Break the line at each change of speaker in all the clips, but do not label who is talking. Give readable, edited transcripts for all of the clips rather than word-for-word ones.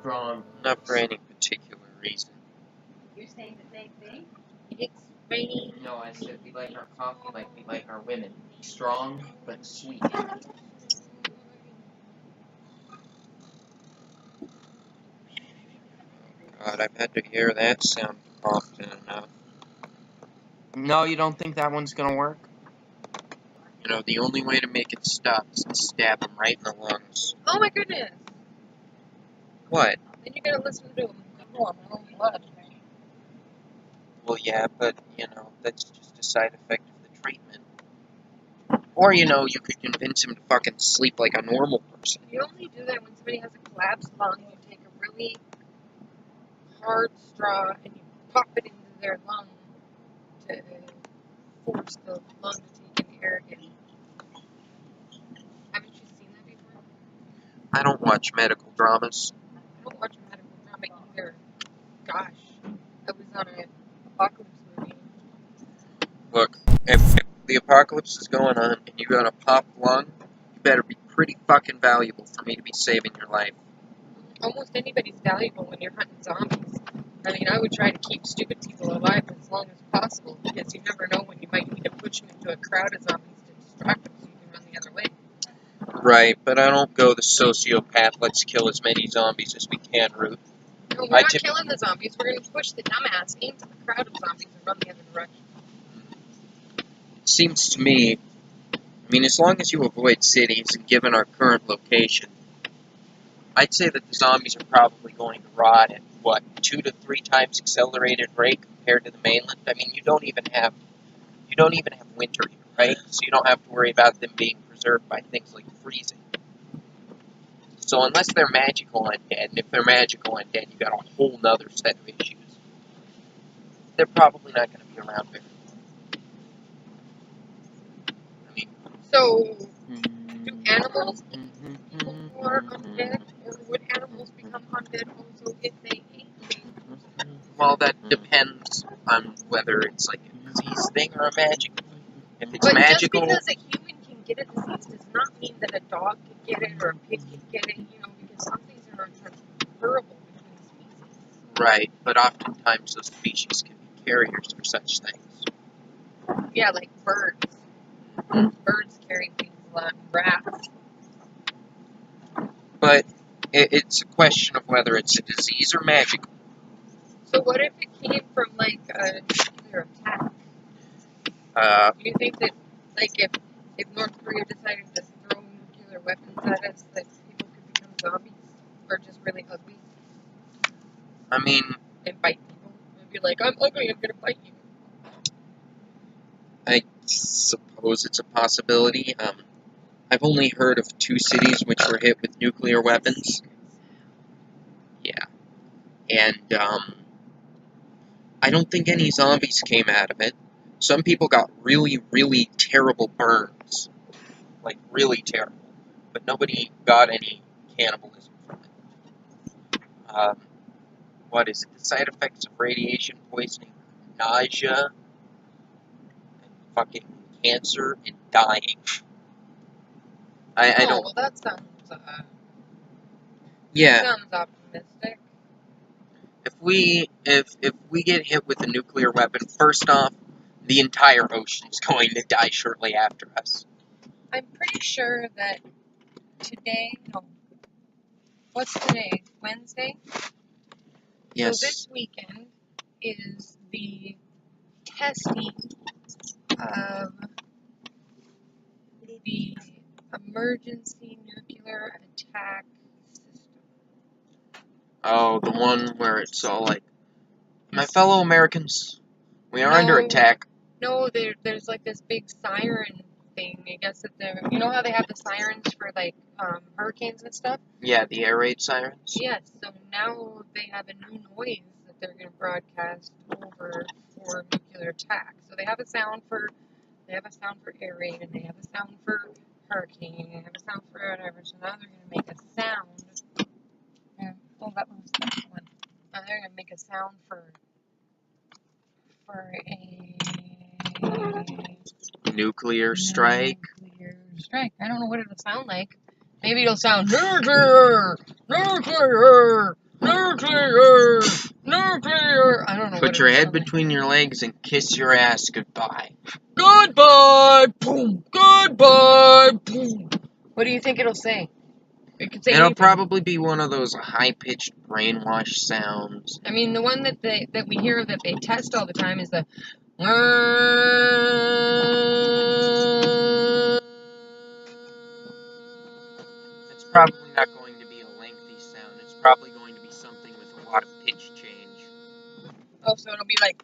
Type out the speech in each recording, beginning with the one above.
strong, not for any particular reason.
You're saying the same thing? It's raining.
No, I said we like our coffee like we like our women. Strong, but sweet. God, I've had to hear that sound often enough. No, you don't think that one's gonna work? You know, the only way to make it stop is to stab him right in the lungs.
Oh my goodness.
What?
Then you're gonna listen to him go on my own blood.
Well, yeah, but, you know, that's just a side effect of the treatment. Or, you know, you could convince him to fucking sleep like a normal person.
You only do that when somebody has a collapsed lung. You take a really hard straw and you pop it into their lung to force the lung to take in air again. Haven't you seen that before?
I don't watch medical dramas.
I don't watch a medical drama either. Gosh, I was on an apocalypse movie.
Look, if the apocalypse is going on and you got a popped lung, you better be pretty fucking valuable for me to be saving your life.
Almost anybody's valuable when you're hunting zombies. I mean, I would try to keep stupid people alive as long as possible because you never know when you might need to push them into a crowd of zombies to distract them so you can run the other way.
Right, but I don't go the sociopath, let's kill as many zombies as we can route.
No, we're not killing the zombies. We're going to push the dumbass into the crowd of zombies and run the other direction.
It seems to me, I mean, as long as you avoid cities and given our current location, I'd say that the zombies are probably going to rot at, what, 2 to 3 times accelerated rate compared to the mainland? I mean, you don't even have winter here, right? So you don't have to worry about them being preserved by things like freezing. So unless they're magical undead, and if they're magical undead, you got a whole nother set of issues. They're probably not going to be around very long. I mean,
So, do animals eat people who are undead? Or would animals become undead also if they ate people?
well, that depends on whether it's like a disease thing or a magic thing. If it's
But
magical,
just because a human can get a disease does not mean that a dog can get it or a pig can get it, you know, because some things are transferable between species.
right, but oftentimes those species can be carriers for such things.
Yeah, like birds. Birds carry things a lot, rats.
But it's a question of whether it's a disease or magical.
So what if it came from, like, a nuclear attack? Do you think that, like, if North Korea decided to throw nuclear weapons at us, that people could become zombies? Or just really ugly?
I mean,
And bite people? And be like, I'm ugly, I'm gonna bite you.
I suppose it's a possibility. I've only heard of 2 cities which were hit with nuclear weapons. Yeah. And, I don't think any zombies came out of it. Some people got really, really terrible burns. Like, really terrible. But nobody got any cannibalism from it. What is it? The side effects of radiation poisoning, nausea, and fucking cancer, and dying. I don't...
well, that sounds,
Yeah.
sounds optimistic.
If we get hit with a nuclear weapon, first off, the entire ocean's going to die shortly after us.
I'm pretty sure that today, no, what's today? Wednesday?
Yes.
So this weekend is the testing of the emergency nuclear attack system.
Oh, the one where it's all like, my fellow Americans, we are under attack.
No, there's like this big siren thing. I guess that they're, you know how they have the sirens for like hurricanes and stuff?
Yeah, the air raid sirens.
Yes, so now they have a new noise that they're going to broadcast over for nuclear attack. So they have a sound for air raid, and they have a sound for hurricane, and they have a sound for whatever. So now they're going to make a sound. Oh, that was that one. Now they're going to make a sound for a
nuclear strike.
Nuclear strike. I don't know what it'll sound like. Maybe it'll sound nuclear. Nuclear! Nuclear! I don't know.
Put your head between your legs and kiss your ass goodbye.
Goodbye! Boom! Goodbye! Boom! What do you think it'll say? It could say
It'll
anything.
probably be one of those high-pitched brainwash sounds.
I mean, the one that we hear that they test all the time is the.
It's probably not going to be a lengthy sound. It's probably going to be something with a lot of pitch change.
Oh, so it'll be like.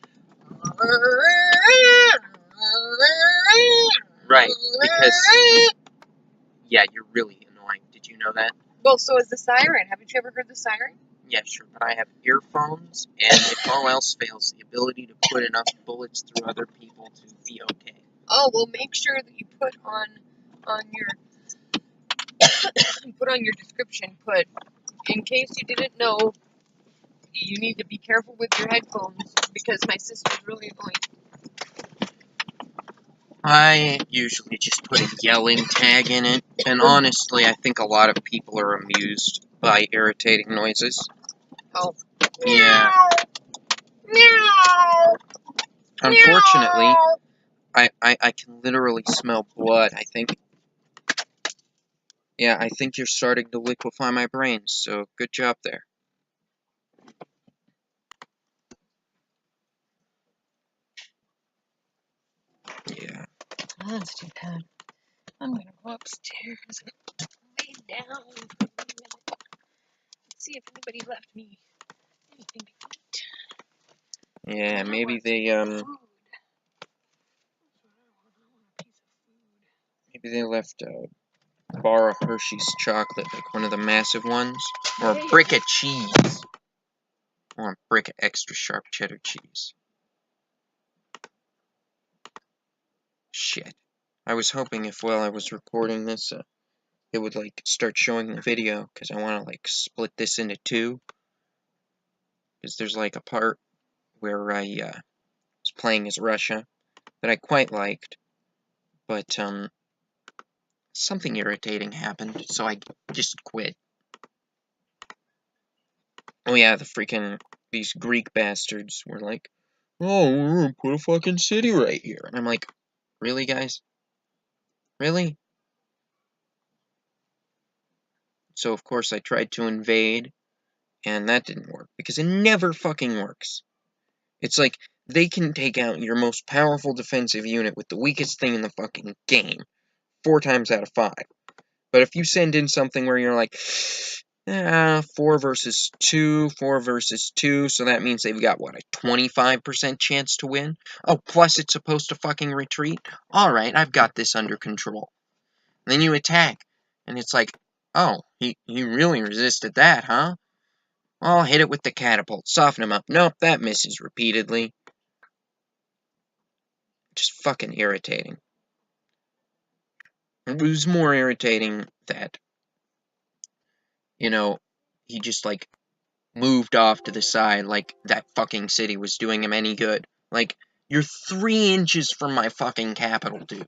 Right, because, yeah, you're really annoying. Did you know that?
Well, so is the siren. Haven't you ever heard the siren?
Yeah, sure, but I have earphones, and if all else fails, the ability to put enough bullets through other people to be okay.
Oh, well, make sure that you put on your description. Put, in case you didn't know, you need to be careful with your headphones because my sister's really annoying.
I usually just put a yelling tag in it, and honestly, I think a lot of people are amused by irritating noises.
Oh.
Yeah.
Meow.
Unfortunately, I can literally smell blood, I think. Yeah, I think you're starting to liquefy my brains, so good job there. Yeah.
Oh, that's too bad. I'm gonna go upstairs and lay down for a minute. See if anybody left me anything to eat.
Yeah, maybe they, maybe they left a bar of Hershey's chocolate, like one of the massive ones, or a brick of cheese, or a brick of extra sharp cheddar cheese. Shit. I was hoping if while I was recording this, it would, like, start showing the video, because I want to, like, split this into two. Because there's, like, a part where I, was playing as Russia that I quite liked, but, something irritating happened, so I just quit. Oh yeah, these Greek bastards were like, oh, we're gonna put a fucking city right here. And I'm like, really, guys? Really? So, of course, I tried to invade, and that didn't work, because it never fucking works. It's like, they can take out your most powerful defensive unit with the weakest thing in the fucking game 4 times out of 5. But if you send in something where you're like, 4 versus 2, 4 versus 2, so that means they've got, what, a 25% chance to win? Oh, plus it's supposed to fucking retreat? Alright, I've got this under control. Then you attack, and it's like, oh, he really resisted that, huh? I'll hit it with the catapult, soften him up. Nope, that misses repeatedly. Just fucking irritating. It was more irritating that, you know, he just, like, moved off to the side like that fucking city was doing him any good. Like, you're 3 inches from my fucking capital, dude.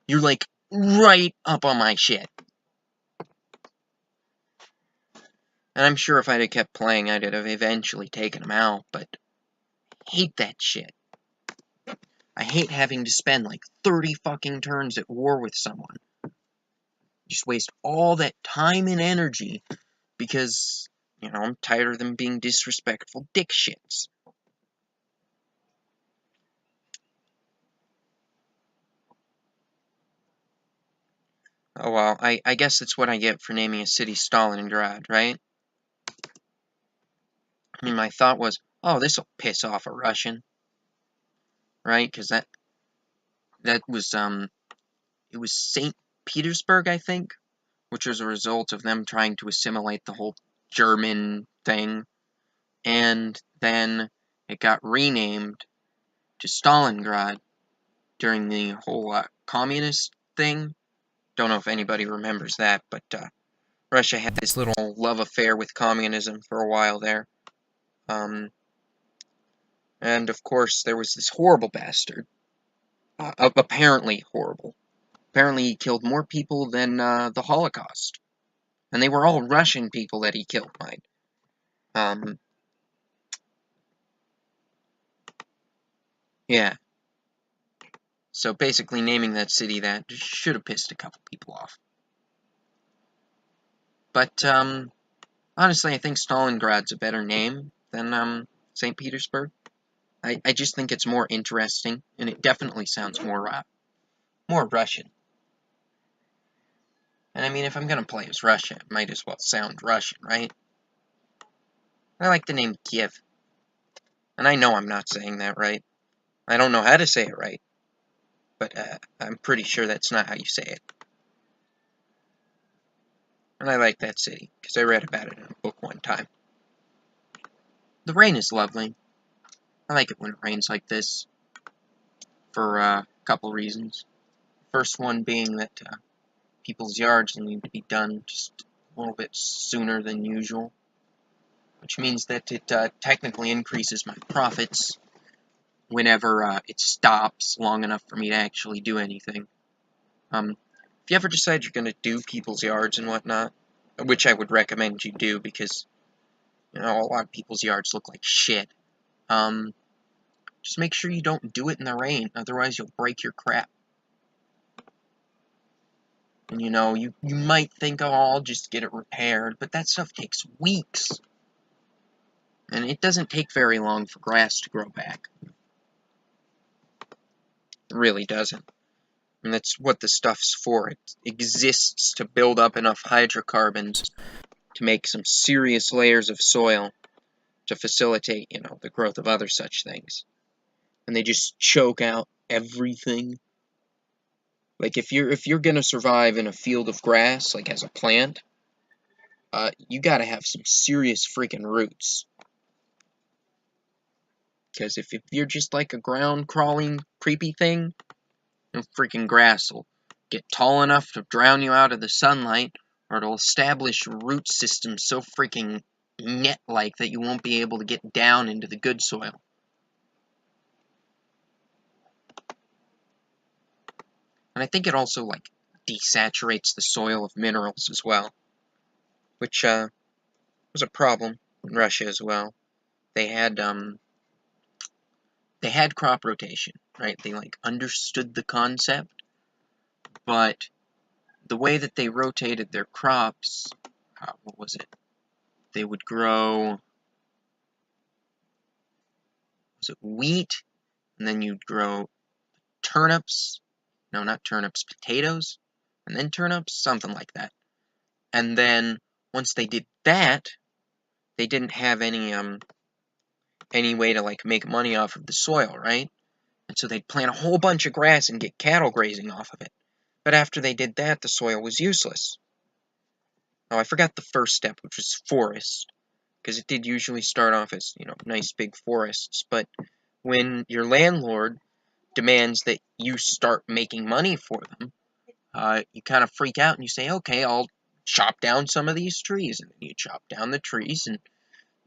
You're, like, right up on my shit. And I'm sure if I'd have kept playing, I'd have eventually taken him out, but I hate that shit. I hate having to spend, like, 30 fucking turns at war with someone. Just waste all that time and energy because, you know, I'm tired of them being disrespectful dick shits. Oh well, I guess that's what I get for naming a city Stalingrad, right? I mean, my thought was, oh, this'll piss off a Russian, right? Because that was, it was St. Petersburg, I think, which was a result of them trying to assimilate the whole German thing, and then it got renamed to Stalingrad during the whole, communist thing. Don't know if anybody remembers that, but, Russia had this little love affair with communism for a while there. And of course, there was this horrible bastard. Apparently horrible. Apparently he killed more people than, the Holocaust. And they were all Russian people that he killed, mind. Yeah. So basically naming that city that should have pissed a couple people off. But, honestly, I think Stalingrad's a better name than, St. Petersburg. I just think it's more interesting, and it definitely sounds more Russian. And I mean, if I'm gonna play as Russia, it might as well sound Russian, right? I like the name Kiev. And I know I'm not saying that right. I don't know how to say it right. But I'm pretty sure that's not how you say it. And I like that city, because I read about it in a book one time. The rain is lovely. I like it when it rains like this, for a couple reasons. First one being that people's yards need to be done just a little bit sooner than usual, which means that it technically increases my profits whenever it stops long enough for me to actually do anything. If you ever decide you're going to do people's yards and whatnot, which I would recommend you do because, a lot of people's yards look like shit, just make sure you don't do it in the rain, otherwise you'll break your crap. And you might think, oh, I'll just get it repaired, but that stuff takes weeks. And it doesn't take very long for grass to grow back. It really doesn't. And that's what the stuff's for. It exists to build up enough hydrocarbons to make some serious layers of soil to facilitate, the growth of other such things. And they just choke out everything. Like if you're gonna survive in a field of grass, like as a plant, you gotta have some serious freaking roots. Because if you're just like a ground crawling creepy thing, freaking grass will get tall enough to drown you out of the sunlight, or it'll establish root systems so freaking net-like that you won't be able to get down into the good soil. And I think it also, desaturates the soil of minerals as well, which, was a problem in Russia as well. They had crop rotation, right? They, understood the concept, but the way that they rotated their crops, what was it? They would grow, was it wheat? And then you'd grow turnips. No, not turnips, potatoes. And then turnips, something like that. And then, once they did that, they didn't have any way to, make money off of the soil, right? And so they'd plant a whole bunch of grass and get cattle grazing off of it. But after they did that, the soil was useless. Oh, I forgot the first step, which was forest. Because it did usually start off as, nice big forests. But when your landlord demands that you start making money for them, you kind of freak out and you say, okay, I'll chop down some of these trees. And then you chop down the trees, and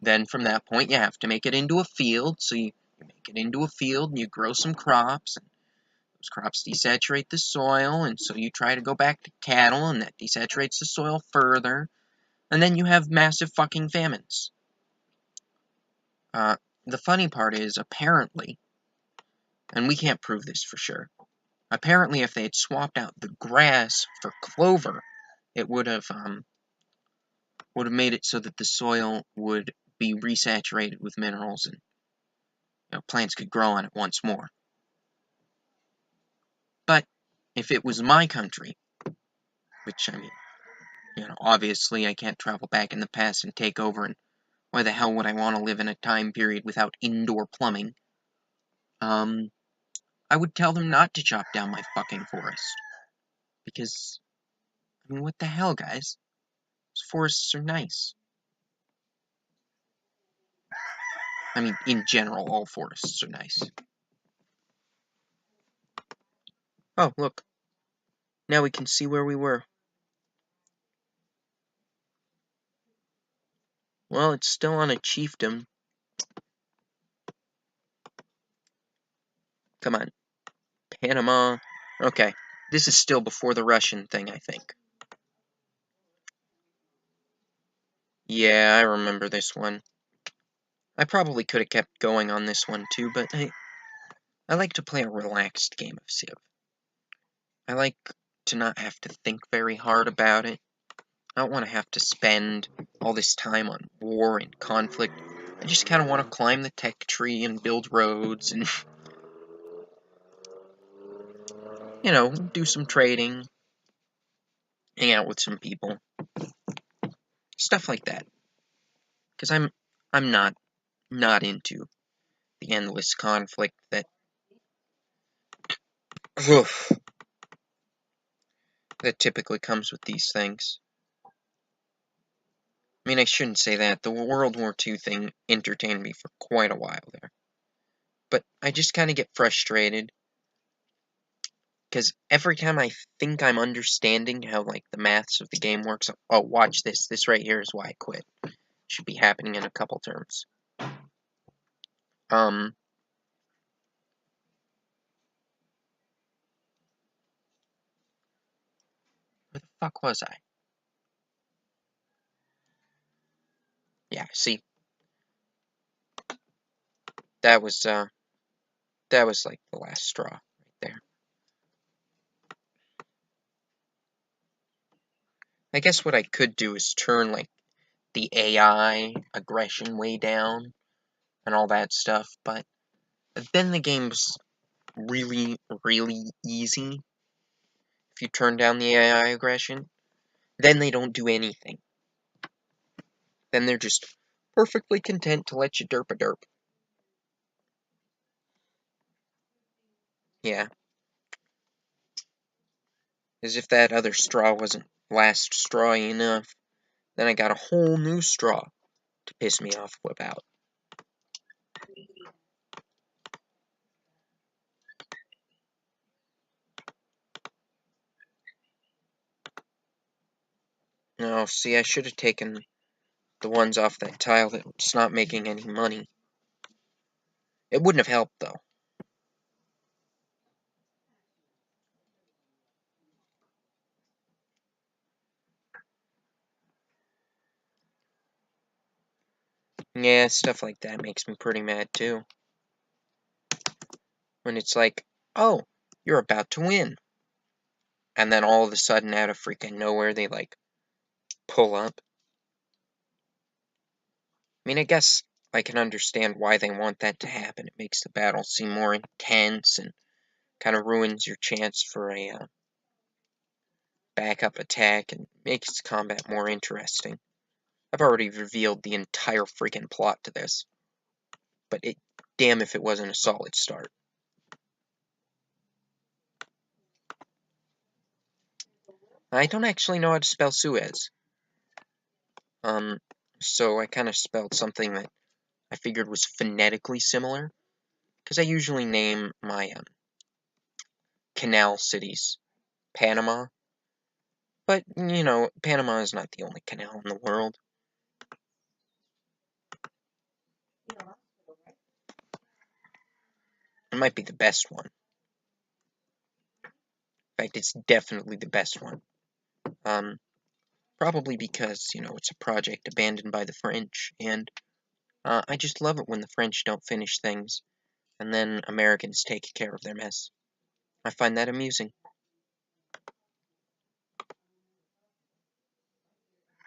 then from that point you have to make it into a field. So you make it into a field and you grow some crops, and those crops desaturate the soil, and so you try to go back to cattle, and that desaturates the soil further, and then you have massive fucking famines. The funny part is, apparently, and we can't prove this for sure, apparently if they had swapped out the grass for clover, it would have made it so that the soil would be resaturated with minerals, and plants could grow on it once more. But if it was my country, which, I mean, obviously I can't travel back in the past and take over, and why the hell would I want to live in a time period without indoor plumbing? I would tell them not to chop down my fucking forest. Because, I mean, what the hell, guys? Those forests are nice. I mean, in general, all forests are nice. Oh, look. Now we can see where we were. Well, it's still on a chiefdom. Come on. Panama. Okay. This is still before the Russian thing, I think. Yeah, I remember this one. I probably could have kept going on this one too, but I like to play a relaxed game of Civ. I like to not have to think very hard about it. I don't want to have to spend all this time on war and conflict. I just kind of want to climb the tech tree and build roads and, you know, do some trading, hang out with some people, stuff like that. Because I'm not into the endless conflict that oof, that typically comes with these things. I mean, I shouldn't say that. The World War II thing entertained me for quite a while there. But I just kind of get frustrated because every time I think I'm understanding how, like, the maths of the game works, oh, watch this. This right here is why I quit. Should be happening in a couple terms. Where the fuck was I? Yeah, see, that was like the last straw right there. I guess what I could do is turn, like, the AI aggression way down and all that stuff, but then the game's really, really easy if you turn down the AI aggression. Then they don't do anything. Then they're just perfectly content to let you derp a derp. Yeah. As if that other straw wasn't last strawy enough. Then I got a whole new straw to piss me off about. No, see, I should have taken the ones off that tile that's not making any money. It wouldn't have helped, though. Yeah, stuff like that makes me pretty mad, too. When it's like, oh, you're about to win. And then all of a sudden, out of freaking nowhere, they, like, pull up. I mean, I guess I can understand why they want that to happen. It makes the battle seem more intense and kind of ruins your chance for a backup attack and makes combat more interesting. I've already revealed the entire freaking plot to this, but damn if it wasn't a solid start. I don't actually know how to spell Suez. So I kind of spelled something that I figured was phonetically similar, because I usually name my canal cities Panama. But, you know, Panama is not the only canal in the world. It might be the best one. In fact, it's definitely the best one. Probably because, you know, it's a project abandoned by the French, and I just love it when the French don't finish things, and then Americans take care of their mess. I find that amusing.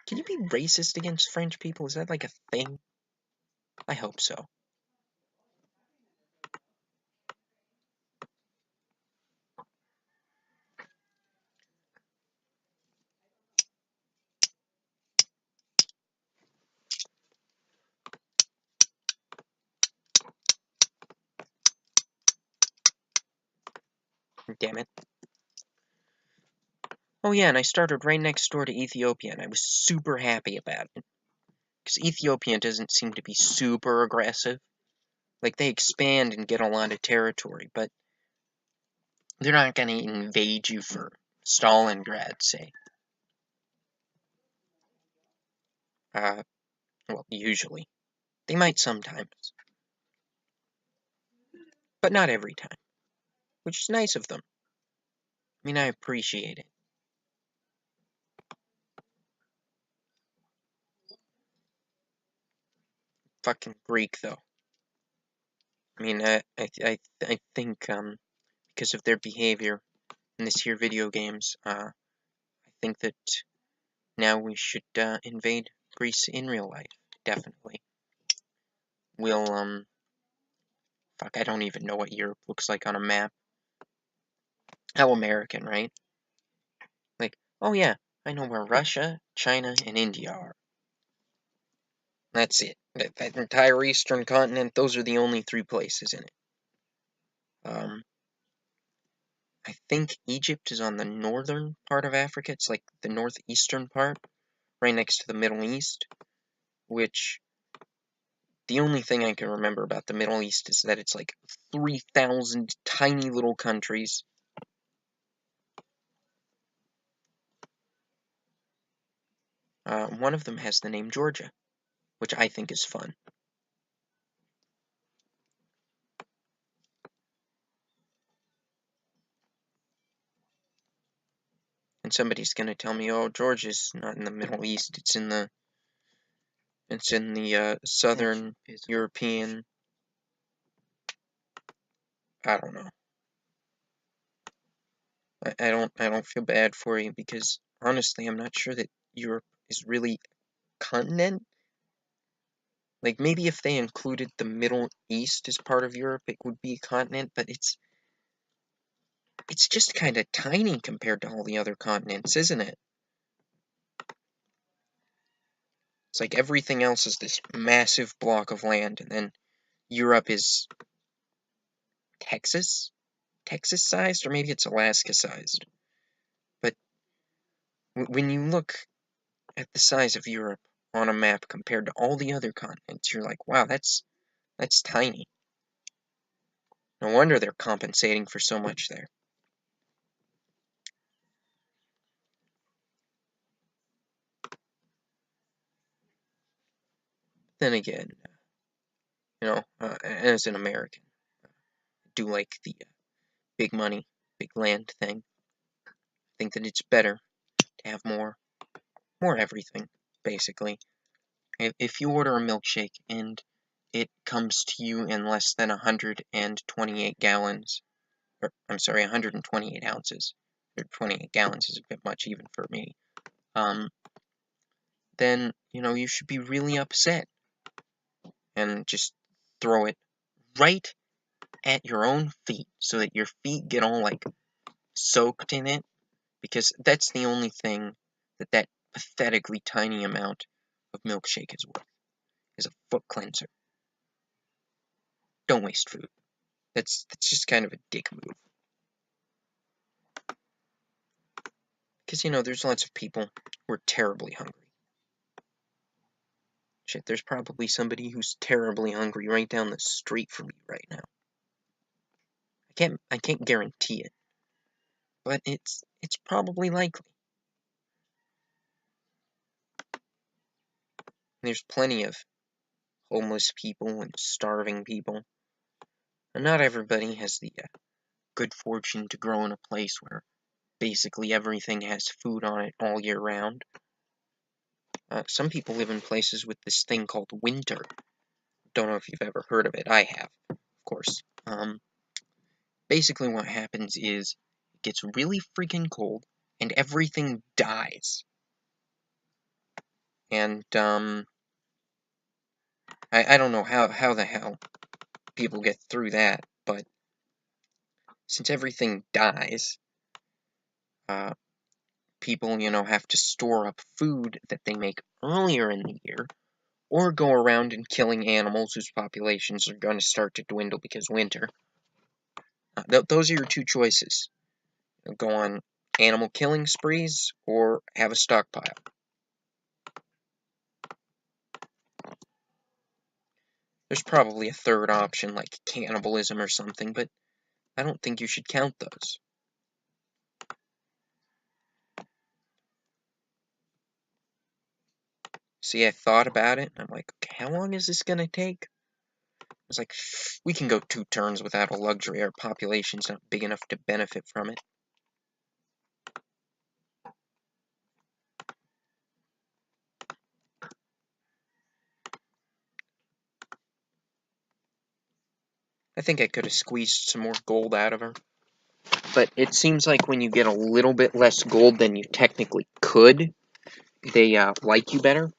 Can you be racist against French people? Is that like a thing? I hope so. Damn it. Oh yeah, and I started right next door to Ethiopia, and I was super happy about it. Because Ethiopia doesn't seem to be super aggressive. Like, they expand and get a lot of territory, but they're not going to invade you for Stalingrad, say. Well, usually. They might sometimes. But not every time. Which is nice of them. I mean, I appreciate it. fucking Greek, though. I mean, I think, because of their behavior in this here video games, I think that now we should, invade Greece in real life. Definitely. We'll, fuck, I don't even know what Europe looks like on a map. How American, right? Like, oh yeah, I know where Russia, China, and India are. That's it. That entire eastern continent, those are the only 3 places in it. I think Egypt is on the northern part of Africa. It's like the northeastern part, right next to the Middle East, which the only thing I can remember about the Middle East is that it's like 3,000 tiny little countries. One of them has the name Georgia, which I think is fun. And somebody's gonna tell me, oh, Georgia's not in the Middle East, it's in the southern European, I don't know. I don't feel bad for you, because honestly I'm not sure that Europe is really a continent. Like, maybe if they included the Middle East as part of Europe, it would be a continent, but it's just kind of tiny compared to all the other continents, isn't it? It's like everything else is this massive block of land, and then Europe is Texas-sized, or maybe it's Alaska-sized. But when you look at the size of Europe on a map compared to all the other continents, you're like, wow, that's tiny. No wonder they're compensating for so much there. Then again, as an American, I do like the big money, big land thing. I think that it's better to have more everything, basically. If you order a milkshake and it comes to you in less than 128 gallons, or I'm sorry, 128 ounces, 28 gallons is a bit much even for me, then, you should be really upset and just throw it right at your own feet so that your feet get all, like, soaked in it, because that's the only thing that pathetically tiny amount of milkshake is worth, is a foot cleanser. Don't waste food. That's just kind of a dick move. Because, there's lots of people who are terribly hungry. Shit, there's probably somebody who's terribly hungry right down the street from you right now. I can't guarantee it, but it's probably likely. There's plenty of homeless people and starving people, and not everybody has the good fortune to grow in a place where basically everything has food on it all year round. Some people live in places with this thing called winter. Don't know if you've ever heard of it. I have, of course. Basically what happens is it gets really freaking cold and everything dies. And, I don't know how the hell people get through that, but since everything dies, people, have to store up food that they make earlier in the year, or go around and killing animals whose populations are going to start to dwindle because winter. Those are your 2 choices. Go on animal killing sprees, or have a stockpile. There's probably a third option, like cannibalism or something, but I don't think you should count those. See, I thought about it, and I'm like, okay, how long is this gonna take? I was like, we can go 2 turns without a luxury. Our population's not big enough to benefit from it. I think I could have squeezed some more gold out of her. But it seems like when you get a little bit less gold than you technically could, they like you better.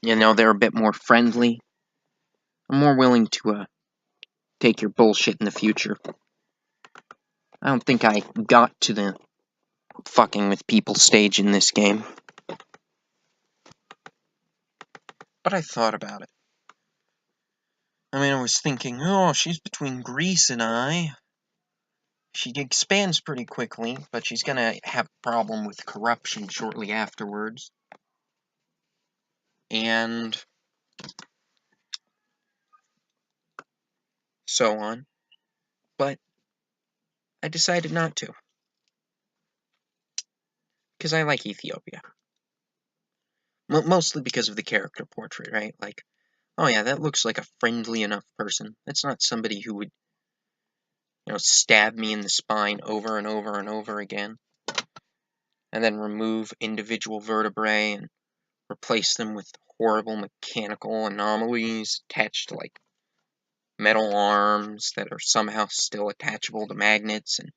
You know, they're a bit more friendly. I'm more willing to take your bullshit in the future. I don't think I got to the fucking with people stage in this game. But I thought about it. I mean, I was thinking, oh, she's between Greece and I. She expands pretty quickly, but she's gonna have a problem with corruption shortly afterwards. And so on. But I decided not to. Because I like Ethiopia. Mostly because of the character portrait, right? Like, oh yeah, that looks like a friendly enough person. That's not somebody who would, stab me in the spine over and over and over again. And then remove individual vertebrae and replace them with horrible mechanical anomalies attached to, like, metal arms that are somehow still attachable to magnets, and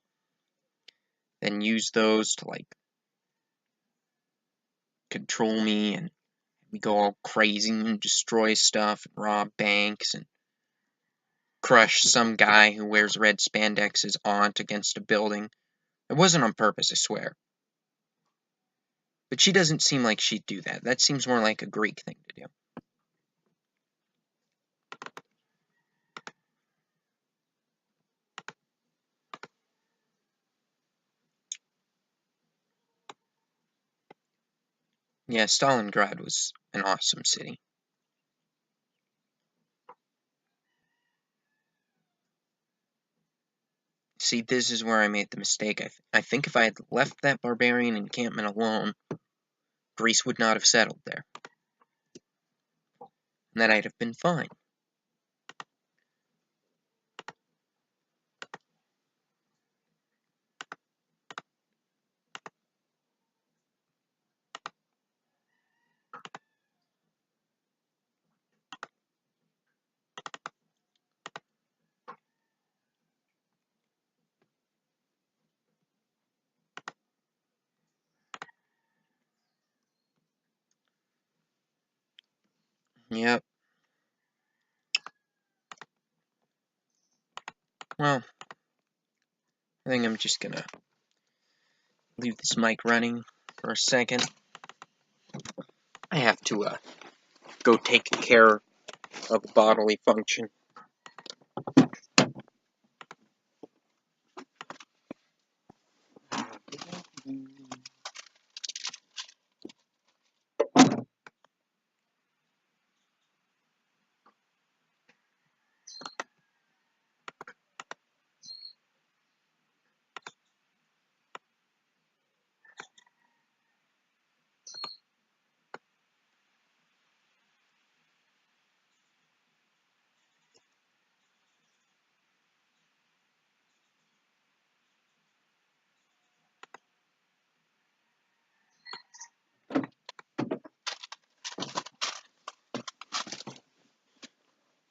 then use those to, like, control me, and we go all crazy and destroy stuff and rob banks and crush some guy who wears red spandex's aunt against a building. It wasn't on purpose, I swear. But she doesn't seem like she'd do that. That seems more like a Greek thing to do. Yeah, StalinGrad was an awesome city. See, this is where I made the mistake. I think if I had left that barbarian encampment alone, Greece would not have settled there. And then I'd have been fine. Yep. Well, I think I'm just gonna leave this mic running for a second. I have to go take care of a bodily function.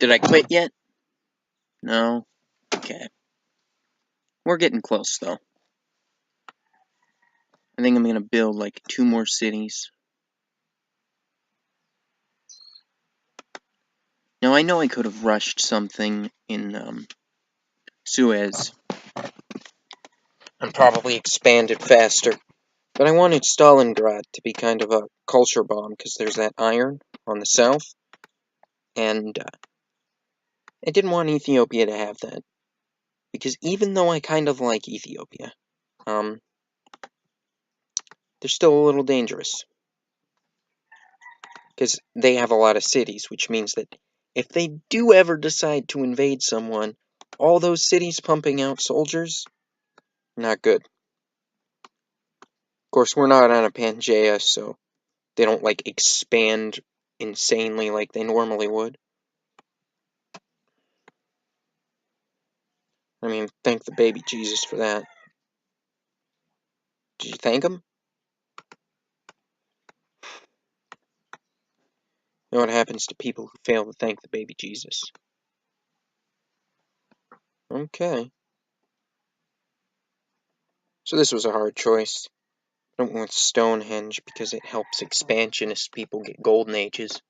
Did I quit yet? No? Okay. We're getting close, though. I think I'm gonna build, like, 2 more cities. Now, I know I could have rushed something in, Suez and probably expanded faster. But I wanted Stalingrad to be kind of a culture bomb, because there's that iron on the south. And I didn't want Ethiopia to have that. Because even though I kind of like Ethiopia, they're still a little dangerous. Because they have a lot of cities, which means that if they do ever decide to invade someone, all those cities pumping out soldiers, not good. Of course, we're not on a Pangea, so they don't, like, expand insanely like they normally would. I mean, thank the baby Jesus for that. Did you thank him? You know what happens to people who fail to thank the baby Jesus? Okay. So this was a hard choice. I don't want Stonehenge because it helps expansionist people get golden ages.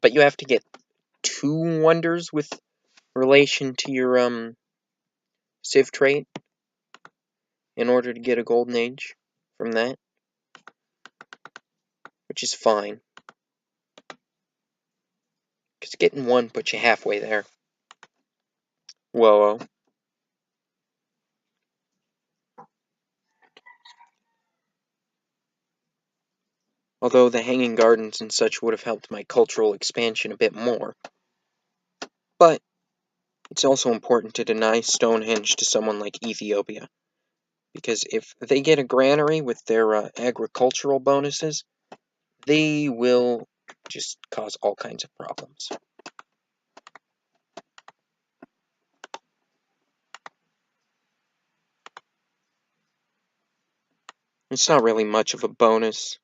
But you have to get 2 wonders with relation to your civ trait in order to get a golden age from that, which is fine. Because getting 1 puts you halfway there. Whoa. Although the hanging gardens and such would have helped my cultural expansion a bit more. But it's also important to deny Stonehenge to someone like Ethiopia. Because if they get a granary with their agricultural bonuses, they will just cause all kinds of problems. It's not really much of a bonus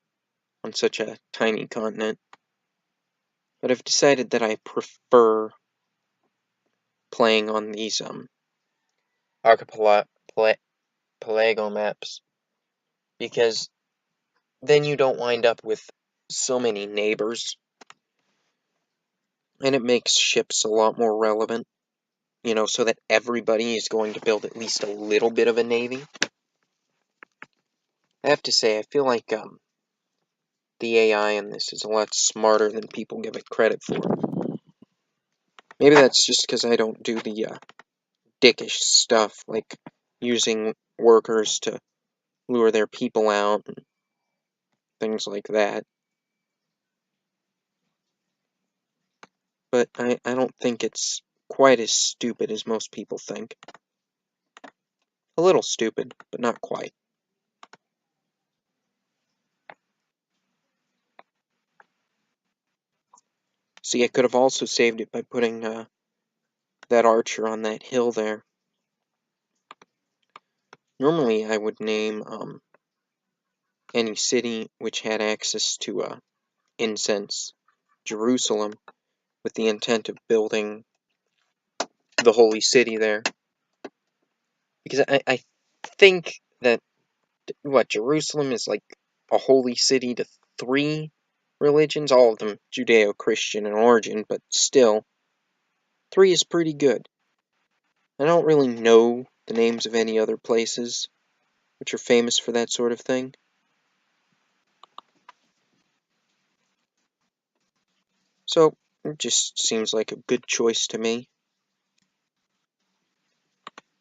on such a tiny continent, but I've decided that I prefer playing on these archipelago maps, because then you don't wind up with so many neighbors, and it makes ships a lot more relevant, you know, so that everybody is going to build at least a little bit of a navy. I have to say, I feel like the AI in this is a lot smarter than people give it credit for. Maybe that's just because I don't do the dickish stuff, like using workers to lure their people out and things like that. But I don't think it's quite as stupid as most people think. A little stupid, but not quite. See, I could have also saved it by putting that archer on that hill there. Normally, I would name any city which had access to incense Jerusalem, with the intent of building the holy city there. Because I think that, Jerusalem is like a holy city to 3 religions, all of them Judeo-Christian in origin, but still, 3 is pretty good. I don't really know the names of any other places which are famous for that sort of thing. So, it just seems like a good choice to me.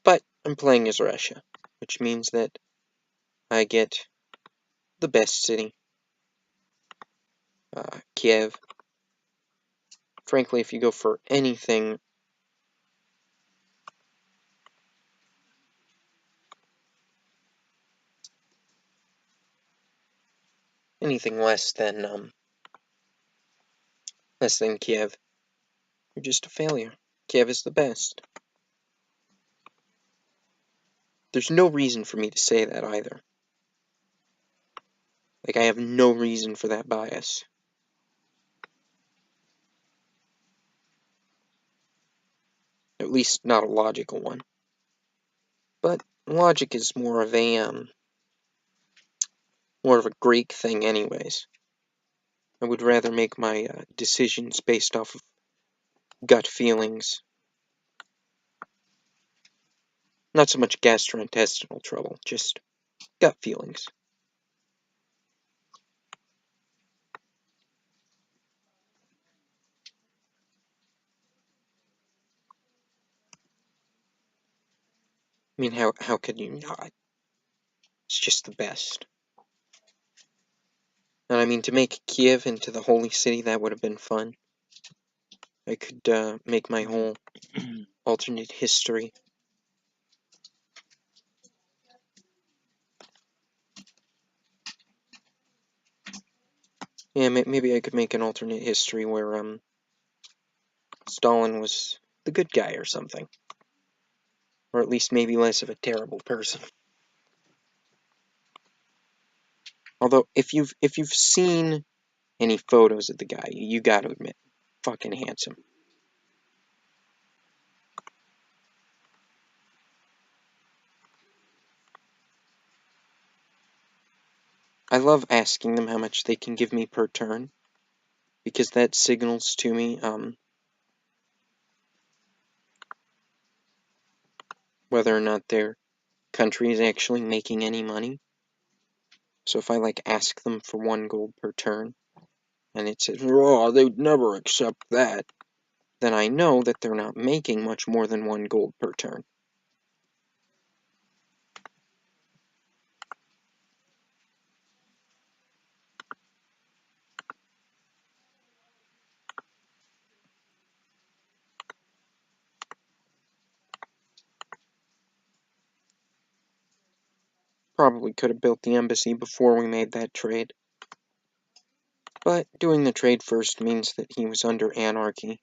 But I'm playing as Russia, which means that I get the best city, Kiev. Frankly, if you go for anything less than Kiev, you're just a failure. Kiev is the best. There's no reason for me to say that either. Like, I have no reason for that bias. At least, not a logical one. But logic is more of a Greek thing anyways. I would rather make my decisions based off of gut feelings. Not so much gastrointestinal trouble, just gut feelings. I mean, how could you not? It's just the best. And I mean, to make Kiev into the holy city, that would have been fun. I could make my whole alternate history. Yeah, maybe I could make an alternate history where Stalin was the good guy or something. Or at least maybe less of a terrible person. Although if you've seen any photos of the guy. You gotta admit, fucking handsome. I love asking them how much they can give me per turn, because that signals to me, whether or not their country is actually making any money. So if I, like, ask them for 1 gold per turn, and it says, oh, they'd never accept that, then I know that they're not making much more than 1 gold per turn. Probably could have built the embassy before we made that trade. But doing the trade first means that he was under anarchy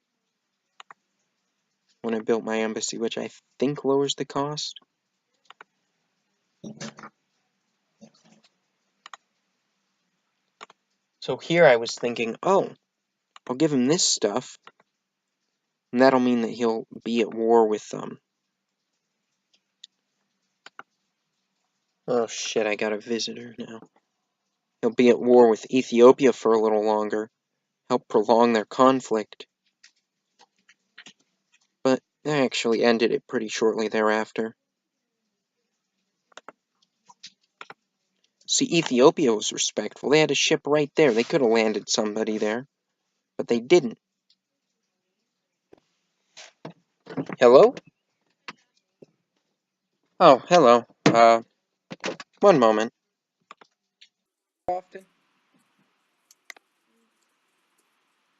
when I built my embassy, which I think lowers the cost. So here I was thinking, oh, I'll give him this stuff, and that'll mean that he'll be at war with oh shit, I got a visitor now. He'll be at war with Ethiopia for a little longer, help prolong their conflict. But I actually ended it pretty shortly thereafter. See, Ethiopia was respectful. They had a ship right there. They could have landed somebody there, but they didn't. Hello? Oh, hello. 1 moment. Often?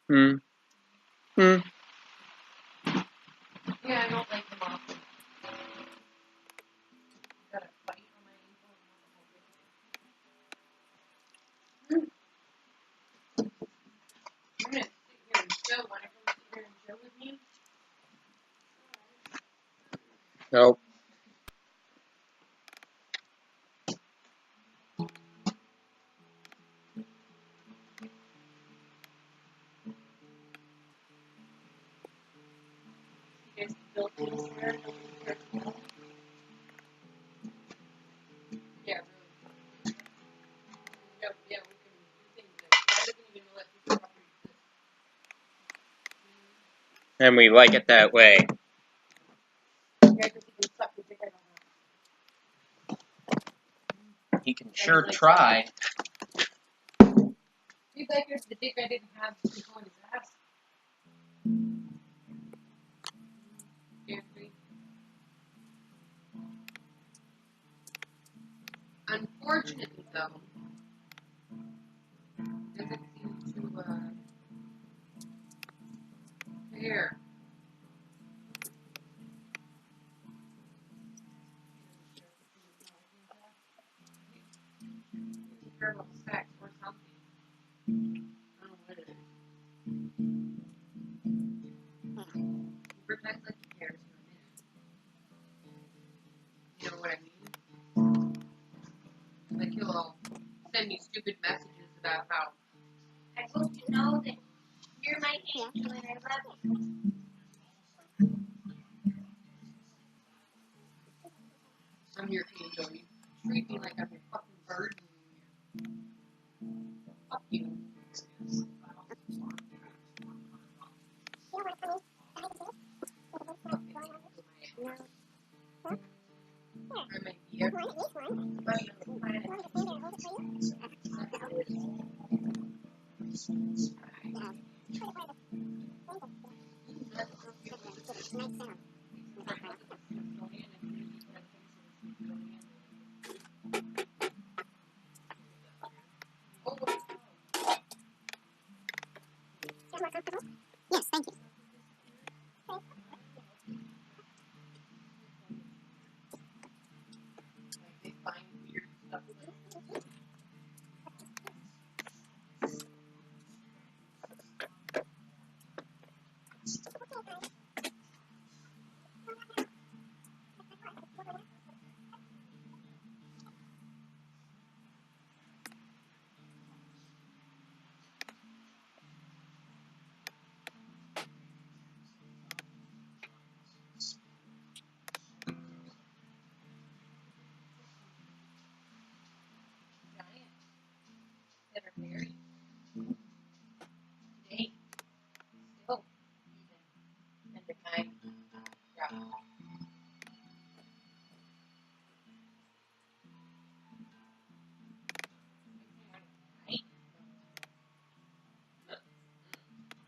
Hmm.
Yeah, I don't like them often. Got a bite on my ankle. I'm gonna sit here and chill. Wanna come sit here and chill with me?
Nope.
You guys built these here? Yeah, really. Yeah, we can do things like that. I didn't even let this property exist.
And we like it that way.
You guys can suck the dick I don't have.
He can sure try.
He's like, there's the dick I didn't have to keep on his ass. Unfortunately, though, it doesn't seem to care. Care about sex or something. I don't know what it is. He pretends like he cares for a minute. You know what I mean? Like he'll send me stupid messages about how I hope you know that you're my angel and I love you. I'm your angel. You treat me like I'm your fucking virgin. Fuck you. I might be everybody on the planet.
Yes, thank you.
They find weird stuff.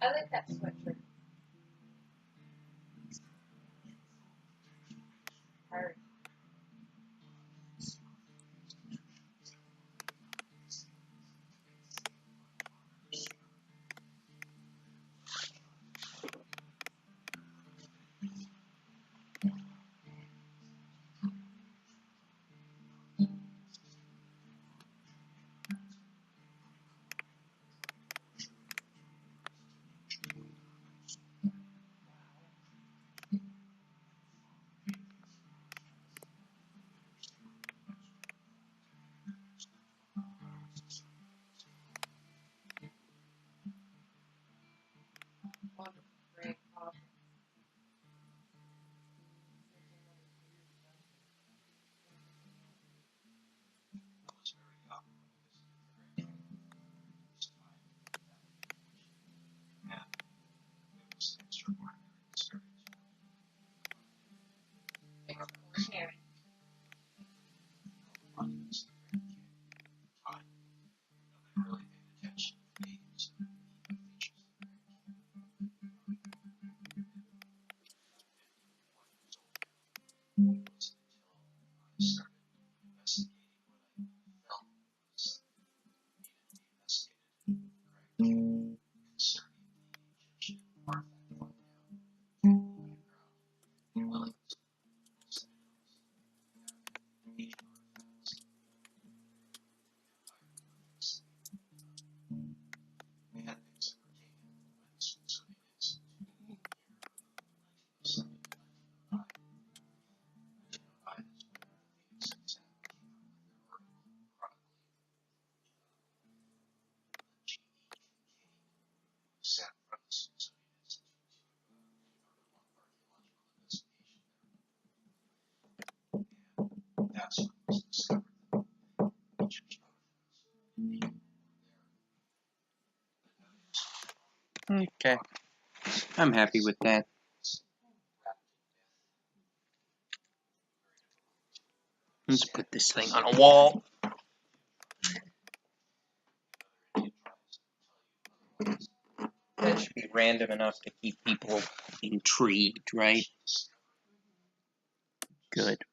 I like that sweatshirt. Alright. Wonderful. Great coffee. Thanks for sharing.
Okay. I'm happy with that. Let's put this thing on a wall. That should be random enough to keep people intrigued, right? Good.